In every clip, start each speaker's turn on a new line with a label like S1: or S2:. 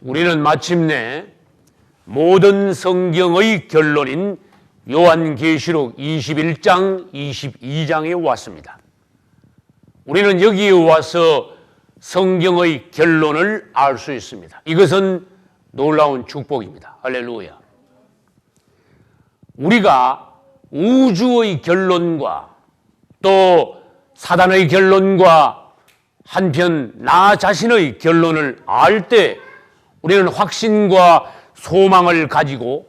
S1: 우리는 마침내 모든 성경의 결론인 요한계시록 21장, 22장에 왔습니다. 우리는 여기에 와서 성경의 결론을 알 수 있습니다. 이것은 놀라운 축복입니다. 할렐루야. 우리가 우주의 결론과 또 사단의 결론과 한편 나 자신의 결론을 알 때 우리는 확신과 소망을 가지고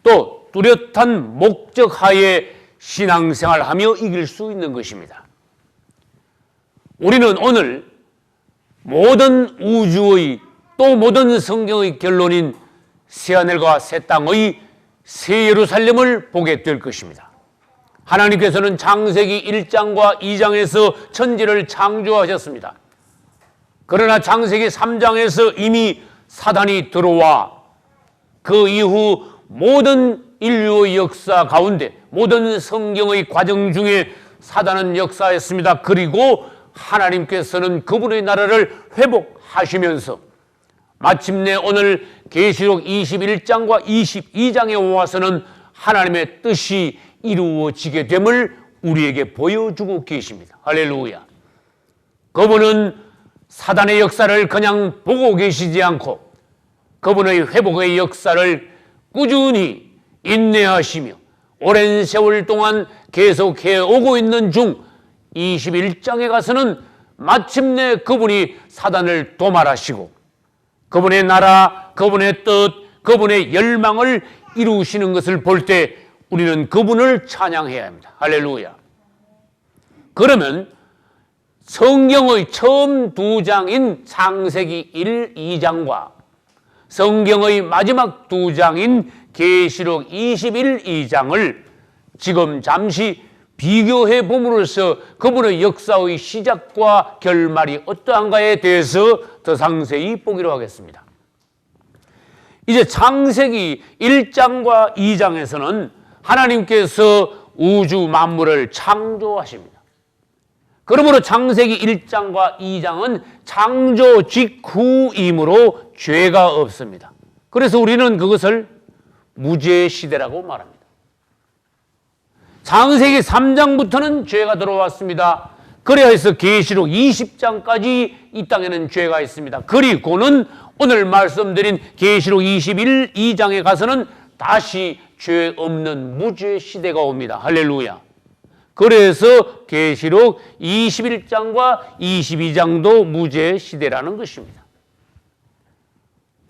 S1: 또 뚜렷한 목적하에 신앙생활하며 이길 수 있는 것입니다. 우리는 오늘 모든 우주의 또 모든 성경의 결론인 새하늘과 새 땅의 새 예루살렘을 보게 될 것입니다. 하나님께서는 창세기 1장과 2장에서 천지를 창조하셨습니다. 그러나 창세기 3장에서 이미 사단이 들어와 그 이후 모든 인류의 역사 가운데 모든 성경의 과정 중에 사단은 역사했습니다. 그리고 하나님께서는 그분의 나라를 회복하시면서 마침내 오늘 계시록 21장과 22장에 와서는 하나님의 뜻이 이루어지게 됨을 우리에게 보여주고 계십니다. 할렐루야. 그분은 사단의 역사를 그냥 보고 계시지 않고 그분의 회복의 역사를 꾸준히 인내하시며 오랜 세월 동안 계속해 오고 있는 중 21장에 가서는 마침내 그분이 사단을 도말하시고 그분의 나라, 그분의 뜻, 그분의 열망을 이루시는 것을 볼 때 우리는 그분을 찬양해야 합니다. 할렐루야. 그러면 성경의 처음 두 장인 창세기 1, 2장과 성경의 마지막 두 장인 계시록 21, 2장을 지금 잠시 비교해 봄으로써 그분의 역사의 시작과 결말이 어떠한가에 대해서 더 상세히 보기로 하겠습니다. 이제 창세기 1장과 2장에서는 하나님께서 우주 만물을 창조하십니다. 그러므로 창세기 1장과 2장은 창조 직후이므로 죄가 없습니다. 그래서 우리는 그것을 무죄 시대라고 말합니다. 창세기 3장부터는 죄가 들어왔습니다. 그래야 해서 계시록 20장까지 이 땅에는 죄가 있습니다. 그리고는 오늘 말씀드린 계시록 21, 2장에 가서는 다시 죄 없는 무죄 시대가 옵니다. 할렐루야. 그래서 계시록 21장과 22장도 무죄 시대라는 것입니다.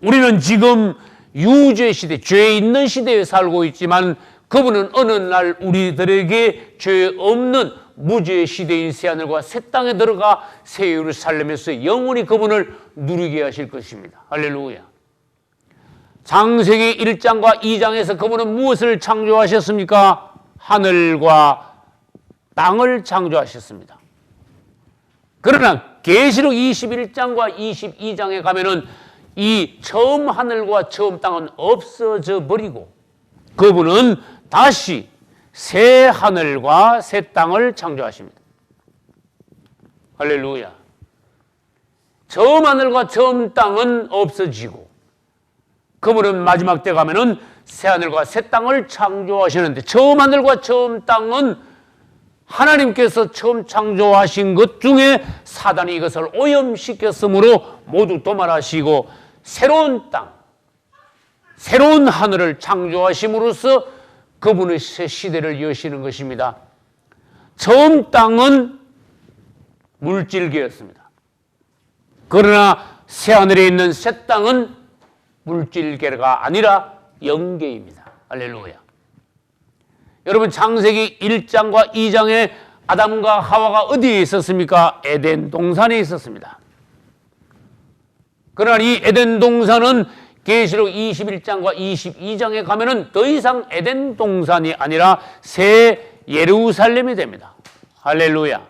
S1: 우리는 지금 유죄 시대, 죄 있는 시대에 살고 있지만 그분은 어느 날 우리들에게 죄 없는 무죄 시대인 새하늘과 새 땅에 들어가 새 예루살렘에서 영원히 그분을 누리게 하실 것입니다. 할렐루야. 창세기 1장과 2장에서 그분은 무엇을 창조하셨습니까? 하늘과 땅을 창조하셨습니다. 그러나 계시록 21장과 22장에 가면은 이 처음 하늘과 처음 땅은 없어져 버리고 그분은 다시 새 하늘과 새 땅을 창조하십니다. 할렐루야. 처음 하늘과 처음 땅은 없어지고 그분은 마지막 때 가면은 새 하늘과 새 땅을 창조하시는데 처음 하늘과 처음 땅은 하나님께서 처음 창조하신 것 중에 사단이 이것을 오염시켰으므로 모두 도말하시고 새로운 땅, 새로운 하늘을 창조하심으로써 그분의 새 시대를 여시는 것입니다. 처음 땅은 물질계였습니다. 그러나 새 하늘에 있는 새 땅은 물질계가 아니라 영계입니다. 할렐루야. 여러분 창세기 1장과 2장에 아담과 하와가 어디에 있었습니까? 에덴 동산에 있었습니다. 그러나 이 에덴 동산은 계시록 21장과 22장에 가면은 더 이상 에덴 동산이 아니라 새 예루살렘이 됩니다. 할렐루야.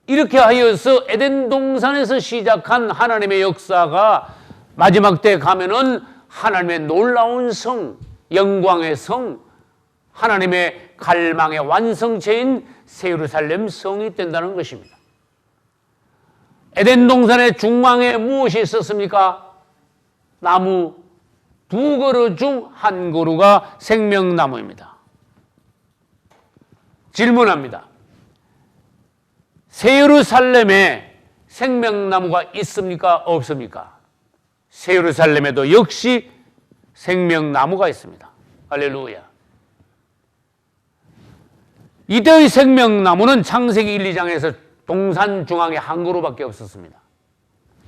S1: 이렇게 하여서 에덴 동산에서 시작한 하나님의 역사가 마지막 때 가면은 하나님의 놀라운 성, 영광의 성, 하나님의 갈망의 완성체인 새 예루살렘 성이 된다는 것입니다. 에덴 동산의 중앙에 무엇이 있었습니까? 나무 두 그루 중 한 그루가 생명나무입니다. 질문합니다. 새 예루살렘에 생명나무가 있습니까? 없습니까? 새 예루살렘에도 역시 생명나무가 있습니다. 할렐루야. 이때의 생명나무는 창세기 1, 2장에서 동산 중앙에 한 그루밖에 없었습니다.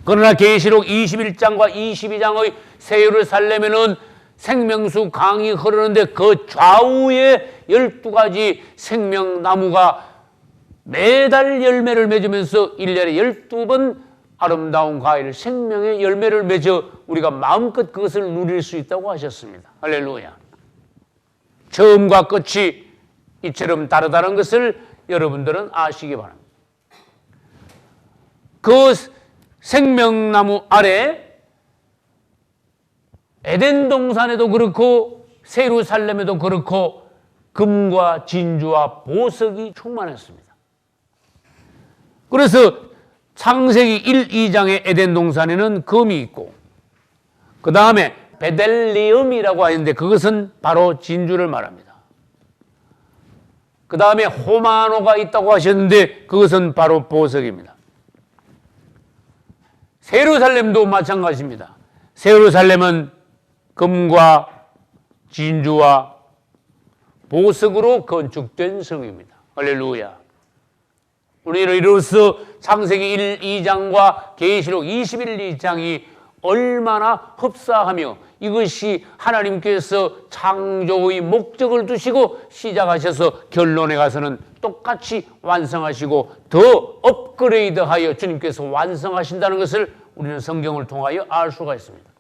S1: 그러나 계시록 21장과 22장의 새 예루살렘에는 생명수 강이 흐르는데 그 좌우에 12가지 생명나무가 매달 열매를 맺으면서 1년에 12번 아름다운 과일, 생명의 열매를 맺어 우리가 마음껏 그것을 누릴 수 있다고 하셨습니다. 할렐루야. 처음과 끝이 이처럼 다르다는 것을 여러분들은 아시기 바랍니다. 그 생명나무 아래 에덴 동산에도 그렇고 새 예루살렘에도 그렇고 금과 진주와 보석이 충만했습니다. 그래서 창세기 1, 2장의 에덴 동산에는 금이 있고 그 다음에 베델리움이라고 하는데 그것은 바로 진주를 말합니다. 그 다음에 호마노가 있다고 하셨는데 그것은 바로 보석입니다. 새 예루살렘도 마찬가지입니다. 새 예루살렘은 금과 진주와 보석으로 건축된 성입니다. 할렐루야. 우리는 이로써 창세기 1, 2장과 계시록 21, 2장이 얼마나 흡사하며 이것이 하나님께서 창조의 목적을 두시고 시작하셔서 결론에 가서는 똑같이 완성하시고 더 업그레이드하여 주님께서 완성하신다는 것을 우리는 성경을 통하여 알 수가 있습니다.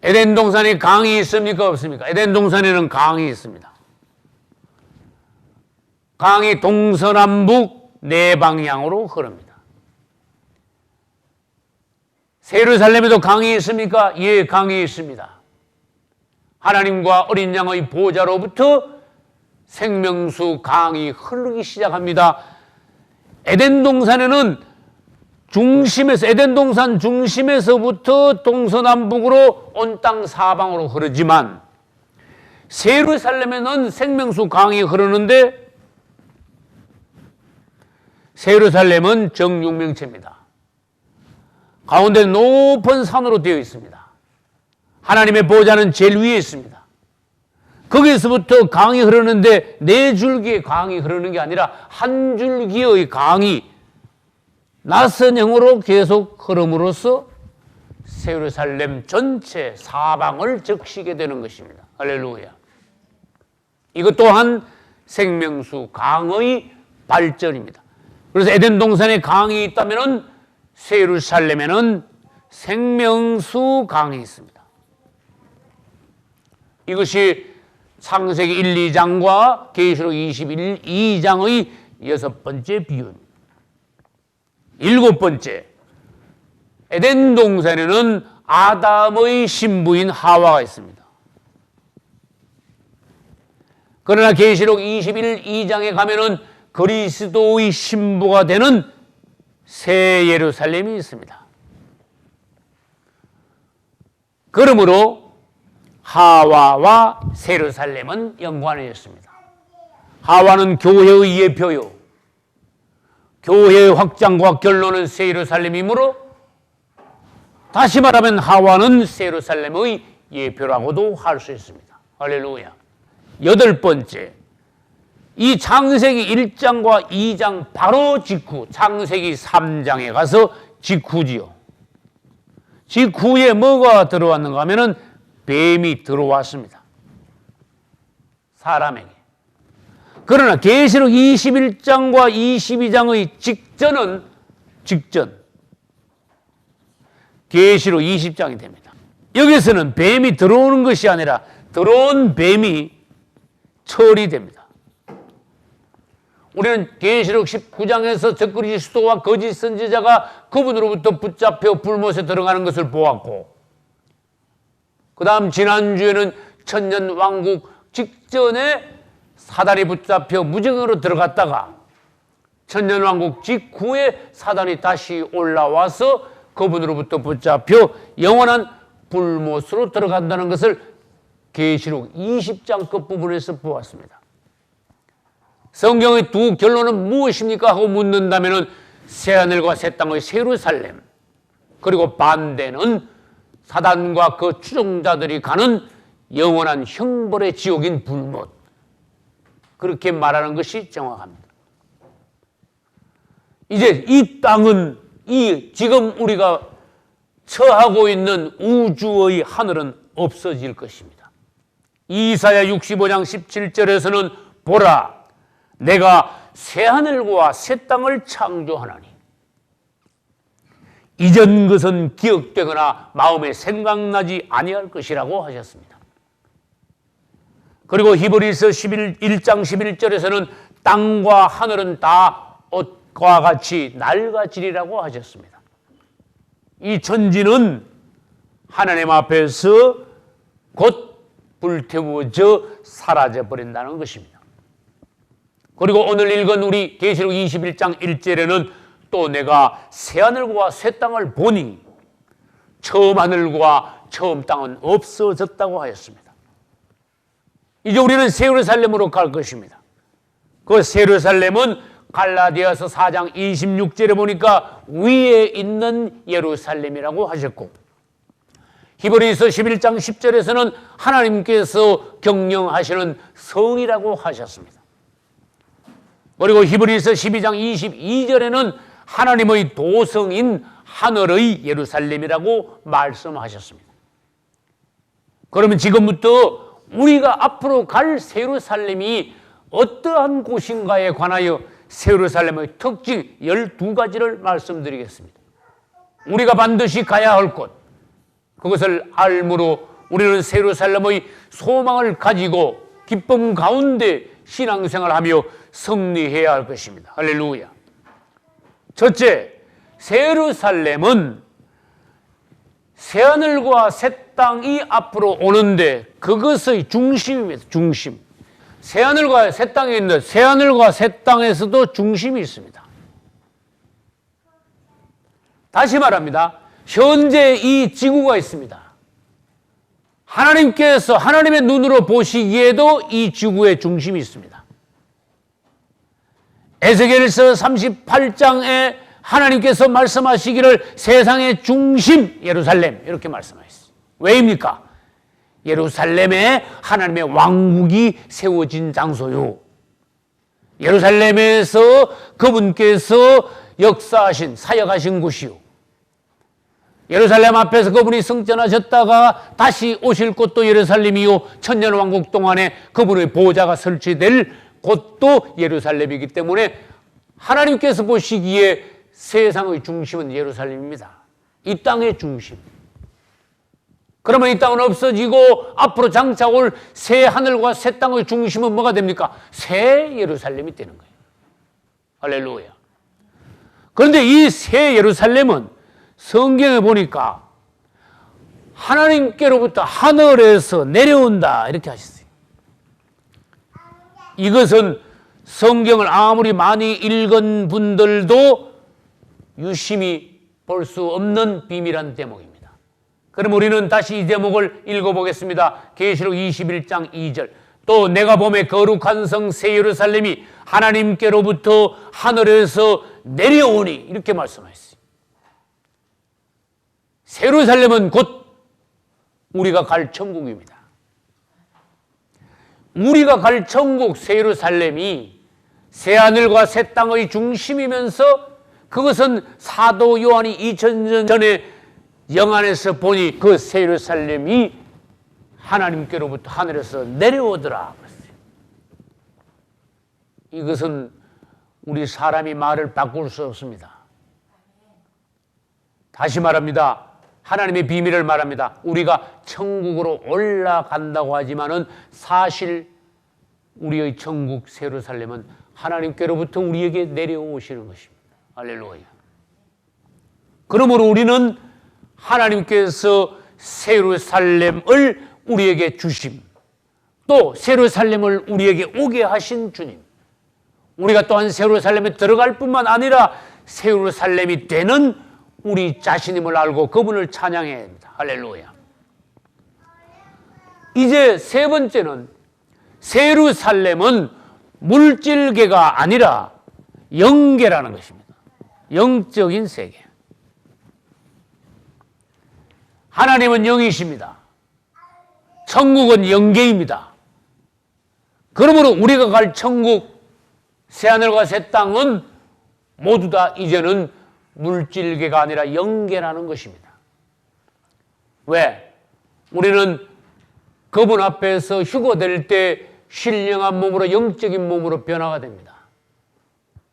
S1: 에덴 동산에 강이 있습니까? 없습니까? 에덴 동산에는 강이 있습니다. 강이 동서남북 네 방향으로 흐릅니다. 새 예루살렘에도 강이 있습니까? 예, 강이 있습니다. 하나님과 어린 양의 보좌로부터 생명수 강이 흐르기 시작합니다. 에덴 동산에는 에덴 동산 중심에서부터 동서남북으로 온 땅 사방으로 흐르지만 새 예루살렘에는 생명수 강이 흐르는데 새 예루살렘은 정육명체입니다. 가운데 높은 산으로 되어 있습니다. 하나님의 보좌는 제일 위에 있습니다. 거기서부터 강이 흐르는데 네 줄기의 강이 흐르는 게 아니라 한 줄기의 강이 낯선 형으로 계속 흐름으로써 새 예루살렘 전체 사방을 적시게 되는 것입니다. 할렐루야. 이것 또한 생명수 강의 발전입니다. 그래서 에덴 동산에 강이 있다면 새 예루살렘에는 생명수 강이 있습니다. 이것이 창세기 1, 2장과 계시록 21, 2장의 6번째 비유입니다. 7번째, 에덴 동산에는 아담의 신부인 하와가 있습니다. 그러나 계시록 21, 2장에 가면은 그리스도의 신부가 되는 새 예루살렘이 있습니다. 그러므로 하와와 새 예루살렘은 연관되어 있습니다. 하와는 교회의 예표요. 교회의 확장과 결론은 새 예루살렘이므로 다시 말하면 하와는 새 예루살렘의 예표라고도 할 수 있습니다. 할렐루야. 8번째, 이 창세기 1장과 2장 바로 직후 창세기 3장에 가서 직후지요. 직후에 뭐가 들어왔는가 하면은 뱀이 들어왔습니다. 사람에게. 그러나 계시록 21장과 22장의 직전 계시록 20장이 됩니다. 여기서는 뱀이 들어오는 것이 아니라 들어온 뱀이 처리됩니다. 우리는 계시록 19장에서 적그리스도와 거짓 선지자가 그분으로부터 붙잡혀 불못에 들어가는 것을 보았고, 그 다음 지난주에는 천년왕국 직전에 사단이 붙잡혀 무정으로 들어갔다가 천년왕국 직후에 사단이 다시 올라와서 그분으로부터 붙잡혀 영원한 불못으로 들어간다는 것을 계시록 20장 끝부분에서 보았습니다. 성경의 두 결론은 무엇입니까? 하고 묻는다면 새하늘과 새 땅의 새 예루살렘, 그리고 반대는 사단과 그 추종자들이 가는 영원한 형벌의 지옥인 불못, 그렇게 말하는 것이 정확합니다. 이제 이 땅은, 이 지금 우리가 처하고 있는 우주의 하늘은 없어질 것입니다. 이사야 65장 17절에서는 보라, 내가 새하늘과 새 땅을 창조하나니 이전 것은 기억되거나 마음에 생각나지 아니할 것이라고 하셨습니다. 그리고 히브리서 1장 11절에서는 땅과 하늘은 다 옷과 같이 낡아지리라고 하셨습니다. 이 천지는 하나님 앞에서 곧 불태워져 사라져 버린다는 것입니다. 그리고 오늘 읽은 우리 계시록 21장 1절에는 또 내가 새하늘과 새 땅을 보니 처음 하늘과 처음 땅은 없어졌다고 하였습니다. 이제 우리는 새 예루살렘으로 갈 것입니다. 그 새 예루살렘은 갈라디아서 4장 26절에 보니까 위에 있는 예루살렘이라고 하셨고, 히브리서 11장 10절에서는 하나님께서 경영하시는 성이라고 하셨습니다. 그리고 히브리서 12장 22절에는 하나님의 도성인 하늘의 예루살렘이라고 말씀하셨습니다. 그러면 지금부터 우리가 앞으로 갈 새 예루살렘이 어떠한 곳인가에 관하여 새 예루살렘의 특징 12가지를 말씀드리겠습니다. 우리가 반드시 가야 할 곳, 그것을 알므로 우리는 새 예루살렘의 소망을 가지고 기쁨 가운데 신앙생활하며 승리해야 할 것입니다. 할렐루야. 첫째, 새 예루살렘은 새하늘과 새 땅이 앞으로 오는데 그것의 중심입니다. 중심. 새하늘과 새 땅이 있는데 새하늘과 새 땅에서도 중심이 있습니다. 다시 말합니다. 현재 이 지구가 있습니다. 하나님께서 하나님의 눈으로 보시기에도 이 지구의 중심이 있습니다. 에스겔서 38장에 하나님께서 말씀하시기를 세상의 중심 예루살렘 이렇게 말씀하셨어요. 왜입니까? 예루살렘에 하나님의 왕국이 세워진 장소요. 예루살렘에서 그분께서 역사하신 사역하신 곳이요. 예루살렘 앞에서 그분이 승천하셨다가 다시 오실 곳도 예루살렘이요. 천년왕국 동안에 그분의 보좌가 설치될 곳도 예루살렘이기 때문에 하나님께서 보시기에 세상의 중심은 예루살렘입니다. 이 땅의 중심. 그러면 이 땅은 없어지고 앞으로 장차 올 새 하늘과 새 땅의 중심은 뭐가 됩니까? 새 예루살렘이 되는 거예요. 할렐루야. 그런데 이 새 예루살렘은 성경에 보니까 하나님께로부터 하늘에서 내려온다 이렇게 하셨어요. 이것은 성경을 아무리 많이 읽은 분들도 유심히 볼 수 없는 비밀한 대목입니다. 그럼 우리는 다시 이 대목을 읽어보겠습니다. 계시록 21장 2절. 또 내가 보매 거룩한 성 새 예루살렘이 하나님께로부터 하늘에서 내려오니 이렇게 말씀하셨어요. 새 예루살렘은 곧 우리가 갈 천국입니다. 우리가 갈 천국 새 예루살렘이 새 하늘과 새 땅의 중심이면서 그것은 사도 요한이 2000년 전에 영안에서 보니 그 새 예루살렘이 하나님께로부터 하늘에서 내려오더라. 이것은 우리 사람이 말을 바꿀 수 없습니다. 다시 말합니다. 하나님의 비밀을 말합니다. 우리가 천국으로 올라간다고 하지만은 사실 우리의 천국 새 예루살렘은 하나님께로부터 우리에게 내려오시는 것입니다. 할렐루야. 그러므로 우리는 하나님께서 새 예루살렘을 우리에게 주심, 또 새 예루살렘을 우리에게 오게 하신 주님, 우리가 또한 새 예루살렘에 들어갈 뿐만 아니라 새 예루살렘이 되는 우리 자신임을 알고 그분을 찬양해야 합니다. 할렐루야. 이제 세 번째는 새 예루살렘은 물질계가 아니라 영계라는 것입니다. 영적인 세계. 하나님은 영이십니다. 천국은 영계입니다. 그러므로 우리가 갈 천국, 새하늘과 새 땅은 모두 다 이제는 물질계가 아니라 영계라는 것입니다. 왜? 우리는 그분 앞에서 휴거될 때 신령한 몸으로 영적인 몸으로 변화가 됩니다.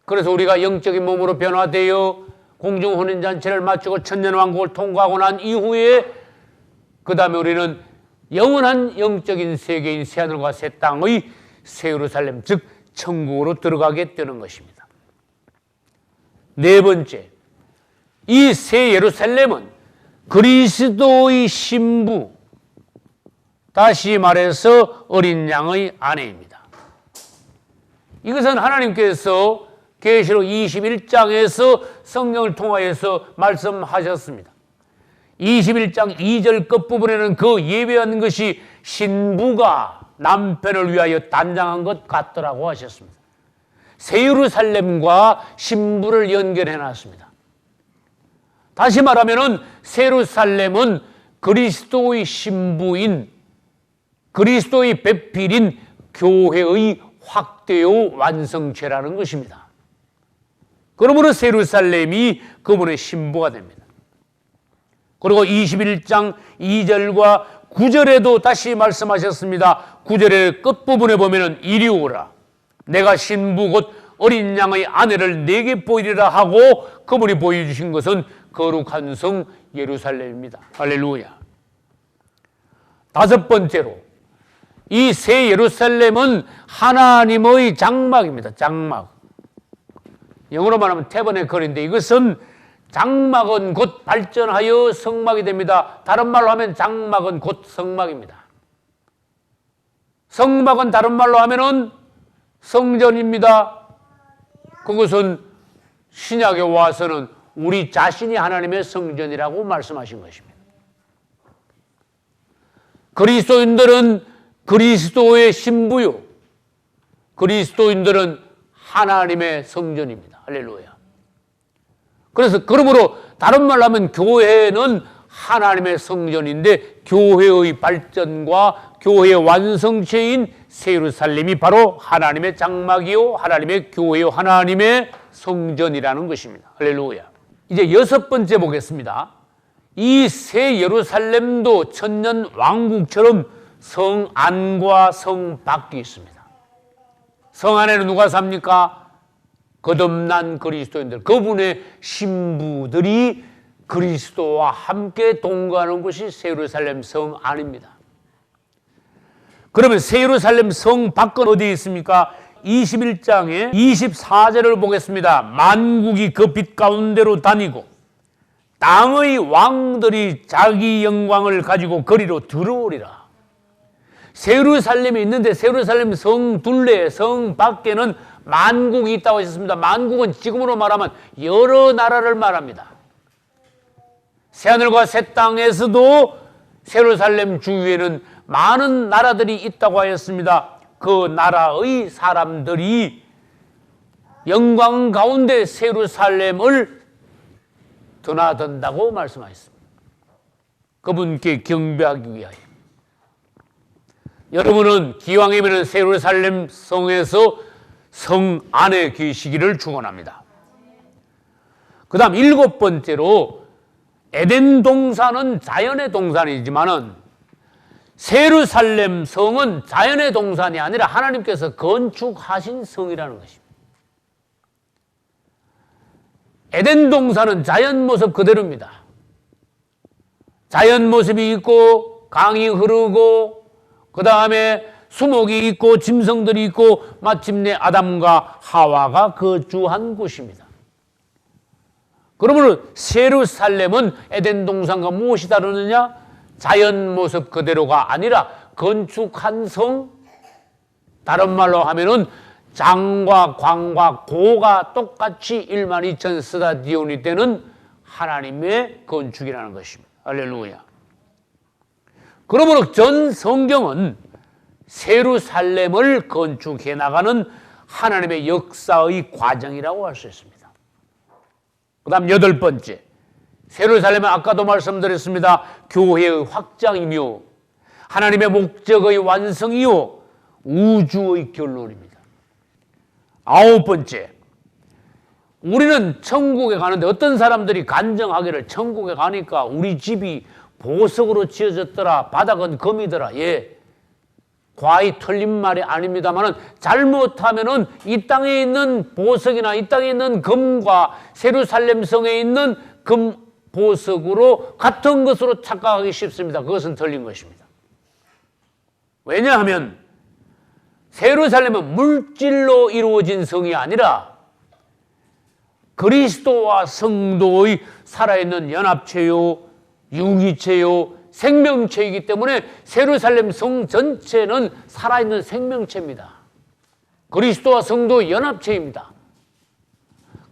S1: 그래서 우리가 영적인 몸으로 변화되어 공중혼인잔치를 마치고 천년왕국을 통과하고 난 이후에 그 다음에 우리는 영원한 영적인 세계인 새하늘과 새 땅의 새 예루살렘, 즉 천국으로 들어가게 되는 것입니다. 네 번째, 이 새 예루살렘은 그리스도의 신부, 다시 말해서 어린 양의 아내입니다. 이것은 하나님께서 계시록 21장에서 성경을 통하여서 말씀하셨습니다. 21장 2절 끝부분에는 그 예배하는 것이 신부가 남편을 위하여 단장한 것 같더라고 하셨습니다. 새 예루살렘과 신부를 연결해 놨습니다. 다시 말하면 새 예루살렘은 그리스도의 신부인, 그리스도의 배필인 교회의 확대요 완성체라는 것입니다. 그러므로 새 예루살렘이 그분의 신부가 됩니다. 그리고 21장 2절과 9절에도 다시 말씀하셨습니다. 9절의 끝부분에 보면 이리 오라. 내가 신부 곧 어린 양의 아내를 내게 보이리라 하고 그분이 보여주신 것은 거룩한 성 예루살렘입니다. 할렐루야. 다섯 번째로 이 새 예루살렘은 하나님의 장막입니다. 장막. 영어로 말하면 태버네클인데 이것은 장막은 곧 발전하여 성막이 됩니다. 다른 말로 하면 장막은 곧 성막입니다. 성막은 다른 말로 하면은 성전입니다. 그것은 신약에 와서는 우리 자신이 하나님의 성전이라고 말씀하신 것입니다. 그리스도인들은 그리스도의 신부요, 그리스도인들은 하나님의 성전입니다. 할렐루야. 그래서 그러므로 다른 말로 하면 교회는 하나님의 성전인데 교회의 발전과 교회의 완성체인 새 예루살렘이 바로 하나님의 장막이요, 하나님의 교회요, 하나님의 성전이라는 것입니다. 할렐루야. 이제 여섯 번째 보겠습니다. 이 새 예루살렘도 천년 왕국처럼 성 안과 성 밖이 있습니다. 성 안에는 누가 삽니까? 거듭난 그리스도인들, 그분의 신부들이 그리스도와 함께 동거하는 곳이 새 예루살렘 성 안입니다. 그러면 새 예루살렘 성 밖은 어디에 있습니까? 21장의 24절을 보겠습니다. 만국이 그 빛 가운데로 다니고 땅의 왕들이 자기 영광을 가지고 거리로 들어오리라. 새 예루살렘이 있는데 새 예루살렘 성 둘레, 성 밖에는 만국이 있다고 하셨습니다. 만국은 지금으로 말하면 여러 나라를 말합니다. 새하늘과 새 땅에서도 새 예루살렘 주위에는 많은 나라들이 있다고 하였습니다. 그 나라의 사람들이 영광 가운데 새 예루살렘을 드나든다고 말씀하셨습니다. 그분께 경배하기 위하여. 여러분은 기왕이면 새 예루살렘 성에서 성 안에 계시기를 축원합니다. 그 다음 일곱 번째로 에덴 동산은 자연의 동산이지만은 새 예루살렘 성은 자연의 동산이 아니라 하나님께서 건축하신 성이라는 것입니다. 에덴 동산은 자연 모습 그대로입니다. 자연 모습이 있고 강이 흐르고 그 다음에 수목이 있고 짐승들이 있고 마침내 아담과 하와가 거주한 곳입니다. 그러므로 새 예루살렘은 에덴 동산과 무엇이 다르느냐? 자연 모습 그대로가 아니라 건축한 성, 다른 말로 하면은 장과 광과 고가 똑같이 1만 2천 스타디온이 되는 하나님의 건축이라는 것입니다. 할렐루야. 그러므로 전 성경은 예루살렘을 건축해 나가는 하나님의 역사의 과정이라고 할 수 있습니다. 그 다음 8번째, 예루살렘은 아까도 말씀드렸습니다. 교회의 확장이며 하나님의 목적의 완성이요 우주의 결론입니다. 9번째, 우리는 천국에 가는데 어떤 사람들이 간증하기를 천국에 가니까 우리 집이 보석으로 지어졌더라, 바닥은 금이더라. 예, 과히 틀린 말이 아닙니다만 잘못하면은 이 땅에 있는 보석이나 이 땅에 있는 금과 예루살렘 성에 있는 금 보석으로 같은 것으로 착각하기 쉽습니다. 그것은 틀린 것입니다. 왜냐하면 예루살렘은 물질로 이루어진 성이 아니라 그리스도와 성도의 살아있는 연합체요, 유기체요, 생명체이기 때문에 예루살렘 성 전체는 살아있는 생명체입니다. 그리스도와 성도의 연합체입니다.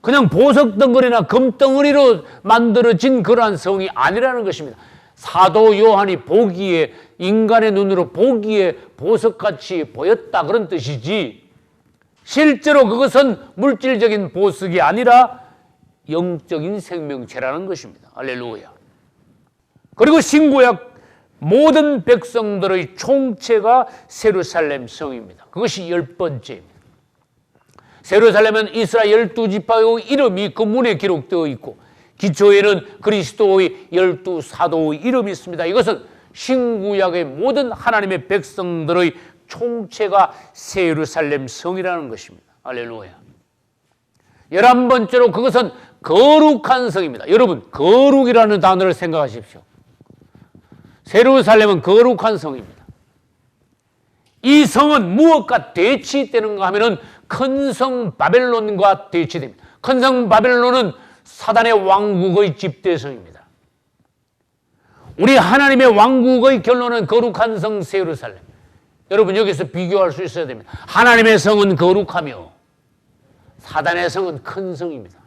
S1: 그냥 보석 덩어리나 금 덩어리로 만들어진 그러한 성이 아니라는 것입니다. 사도 요한이 보기에, 인간의 눈으로 보기에 보석같이 보였다 그런 뜻이지, 실제로 그것은 물질적인 보석이 아니라 영적인 생명체라는 것입니다. 할렐루야. 그리고 신구약 모든 백성들의 총체가 예루살렘 성입니다. 그것이 10번째입니다. 예루살렘은 이스라엘 12지파의 이름이 그 문에 기록되어 있고 기초에는 그리스도의 12사도의 이름이 있습니다. 이것은 신구약의 모든 하나님의 백성들의 총체가 예루살렘 성이라는 것입니다. 할렐루야. 11번째로 그것은 거룩한 성입니다. 여러분, 거룩이라는 단어를 생각하십시오. 예루살렘은 거룩한 성입니다. 이 성은 무엇과 대치되는가 하면은 큰 성 바벨론과 대치됩니다. 큰 성 바벨론은 사단의 왕국의 집대성입니다. 우리 하나님의 왕국의 결론은 거룩한 성 예루살렘. 여러분, 여기서 비교할 수 있어야 됩니다. 하나님의 성은 거룩하며 사단의 성은 큰 성입니다.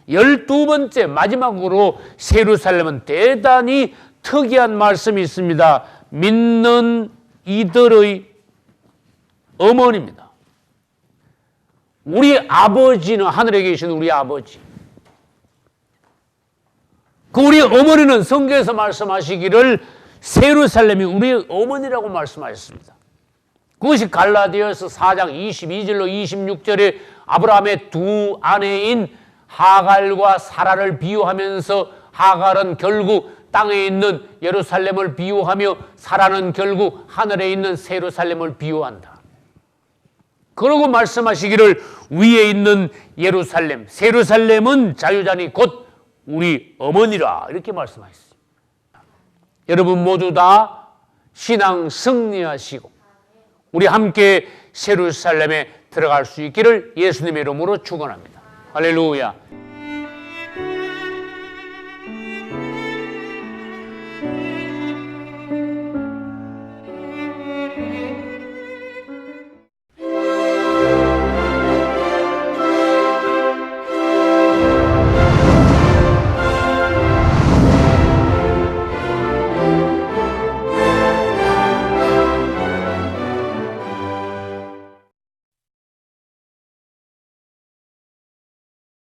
S1: 12번째 마지막으로 예루살렘은 대단히 특이한 말씀이 있습니다. 믿는 이들의 어머니입니다. 우리 아버지는 하늘에 계신 우리 아버지. 그 우리 어머니는 성경에서 말씀하시기를 예루살렘이 우리의 어머니라고 말씀하셨습니다. 그것이 갈라디아서 4장 22절로 26절에 아브라함의 두 아내인 하갈과 사라를 비유하면서 하갈은 결국 땅에 있는 예루살렘을 비유하며 사라는 결국 하늘에 있는 예루살렘을 비유한다. 그러고 말씀하시기를 위에 있는 예루살렘, 예루살렘은 자유자니 곧 우리 어머니라 이렇게 말씀하셨습니다. 여러분 모두 다 신앙 승리하시고 우리 함께 예루살렘에 들어갈 수 있기를 예수님의 이름으로 축원합니다. 할렐루야.